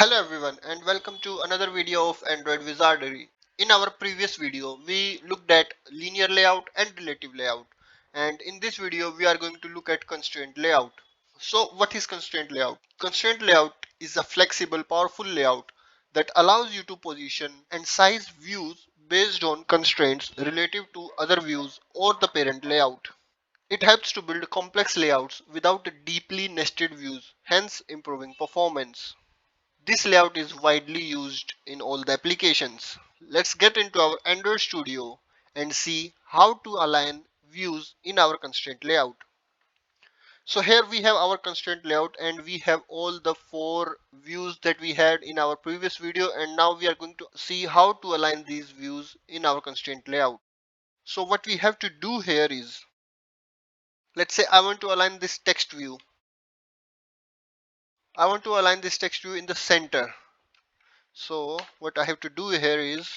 Hello everyone and welcome to another video of Android Wizardry. In our previous video, we looked at linear layout and relative layout. And in this video, we are going to look at constraint layout. So what is constraint layout? Constraint layout is a flexible, powerful layout that allows you to position and size views based on constraints relative to other views or the parent layout. It helps to build complex layouts without deeply nested views, hence improving performance. This layout is widely used in all the applications. Let's get into our Android Studio and see how to align views in our constraint layout. So here we have our constraint layout and we have all the four views that we had in our previous video, and now we are going to see how to align these views in our constraint layout. So what we have to do here is, let's say I want to align this text view. I want to align this text view in the center. So what I have to do here is,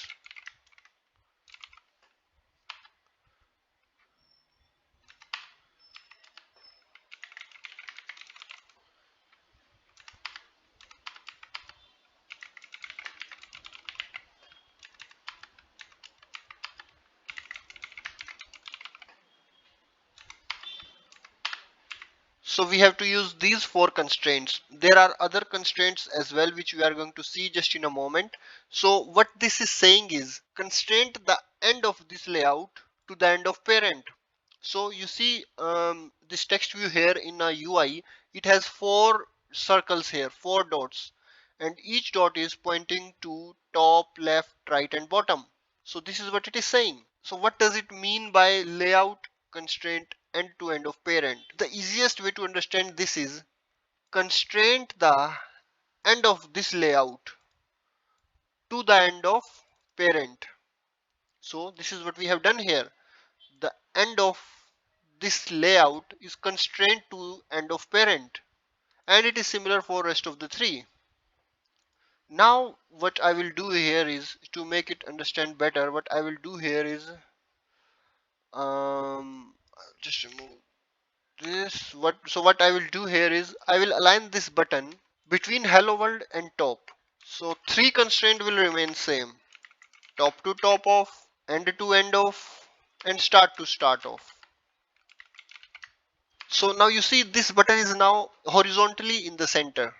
so we have to use these four constraints. There are other constraints as well, which we are going to see just in a moment. So what this is saying is constraint the end of this layout to the end of parent. So you see this text view here in a UI, it has four circles here, four dots, and each dot is pointing to top, left, right, and bottom. So this is what it is saying. So what does it mean by layout constraint end to end of parent? The easiest way to understand this is constraint the end of this layout to the end of parent. So this is what we have done here. The end of this layout is constrained to end of parent, and it is similar for rest of the three. Now what I will do here is, to make it understand better, what I will do here is just remove this. What I will do here is I will align this button between hello world and top. So three constraint will remain same: top to top off, end to end off, and start to start off. So now you see this button is now horizontally in the center.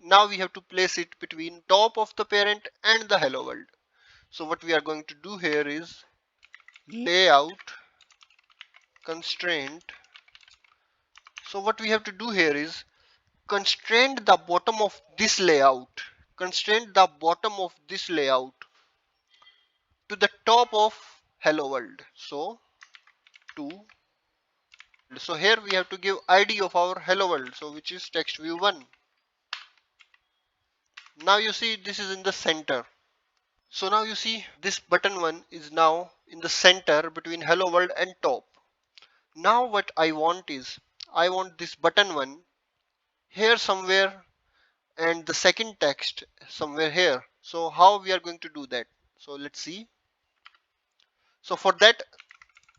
Now we have to place it between top of the parent and the hello world. So what we are going to do here is layout constraint. So what we have to do here is constrain the bottom of this layout. Constrain the bottom of this layout to the top of hello world. So to so here we have to give ID of our hello world, so which is text view 1. Now you see this is in the center. So now you see this button 1 is now in the center between hello world and top. Now what I want is, I want this button 1 here somewhere and the second text somewhere here. So how we are going to do that? So let's see. So for that,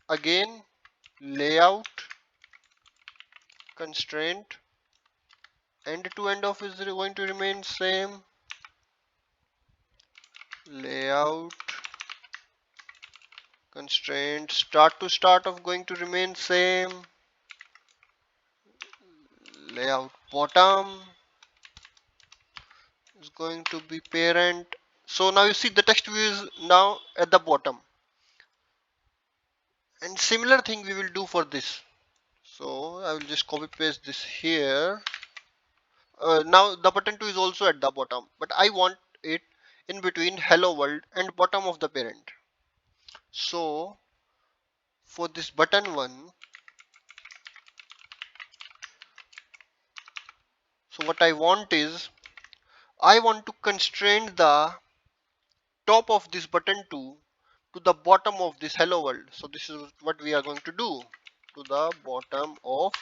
again, layout constraint end to end of is going to remain same. Layout constraint start to start of going to remain same. Layout bottom is going to be parent. So now you see the text view is now at the bottom, and similar thing we will do for this. So I will just copy paste this here. Now the button 2 is also at the bottom, but I want it in between hello world and bottom of the parent. So for this button 1, so what I want is, I want to constrain the top of this button 2 to the bottom of this hello world. So this is what we are going to do, to the bottom of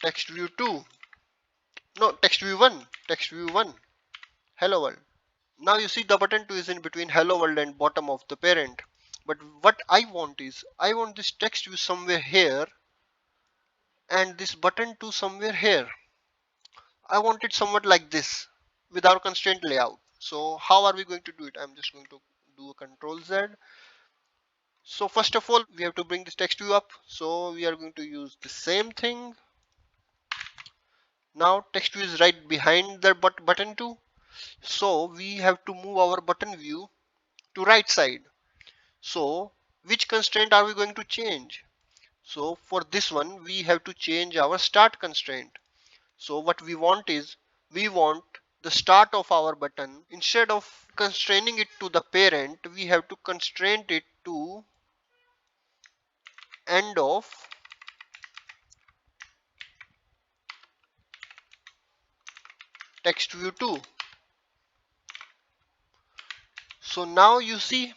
text view 2. No, text view 1, hello world. Now you see the button 2 is in between hello world and bottom of the parent. But what I want is, I want this text view somewhere here and this button 2 somewhere here. I want it somewhat like this, with our constraint layout. So how are we going to do it? I'm just going to do a Control Z. So first of all, we have to bring this text view up. So we are going to use the same thing. Now text view is right behind the button 2. So we have to move our button view to right side. So which constraint are we going to change? So for this one, we have to change our start constraint. So what we want is, we want the start of our button, instead of constraining it to the parent, we have to constrain it to end of text view 2. So now you see,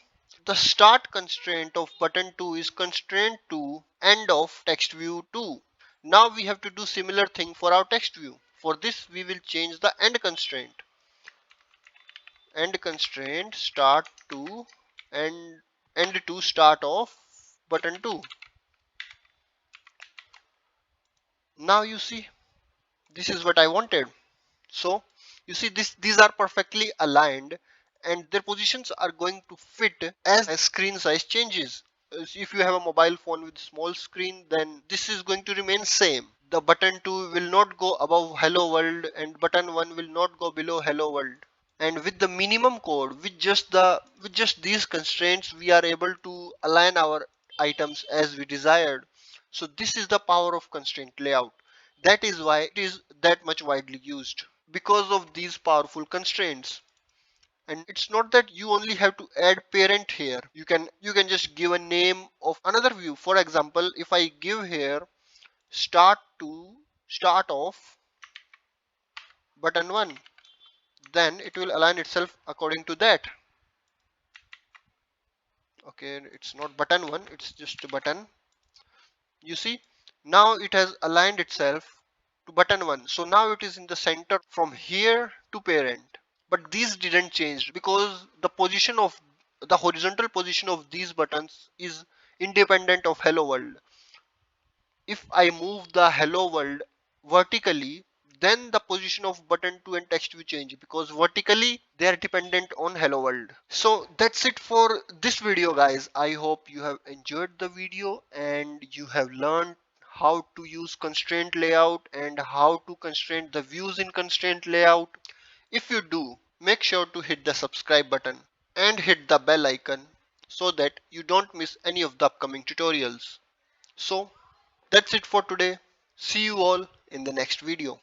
the start constraint of button 2 is constrained to end of text view 2. Now we have to do similar thing for our text view. For this we will change the end constraint. End constraint start to end to start of button 2. Now you see, this is what I wanted. So you see, these are perfectly aligned and their positions are going to fit as screen size changes. If you have a mobile phone with small screen, then this is going to remain same. The button 2 will not go above hello world and button 1 will not go below hello world. And with the minimum code, with just these constraints, we are able to align our items as we desired. So this is the power of constraint layout. That is why it is that much widely used, because of these powerful constraints. And it's not that you only have to add parent here. You can just give a name of another view. For example, if I give here start to start of button 1, then it will align itself according to that. Okay, it's not button 1, it's just a button. You see, now it has aligned itself to button 1. So now it is in the center from here to parent. But these didn't change because the horizontal position of these buttons is independent of hello world. If I move the hello world vertically, then the position of button 2 and text view change, because vertically they are dependent on hello world. So that's it for this video, guys. I hope you have enjoyed the video and you have learned how to use constraint layout and how to constrain the views in constraint layout. If you do, make sure to hit the subscribe button and hit the bell icon so that you don't miss any of the upcoming tutorials. So that's it for today. See you all in the next video.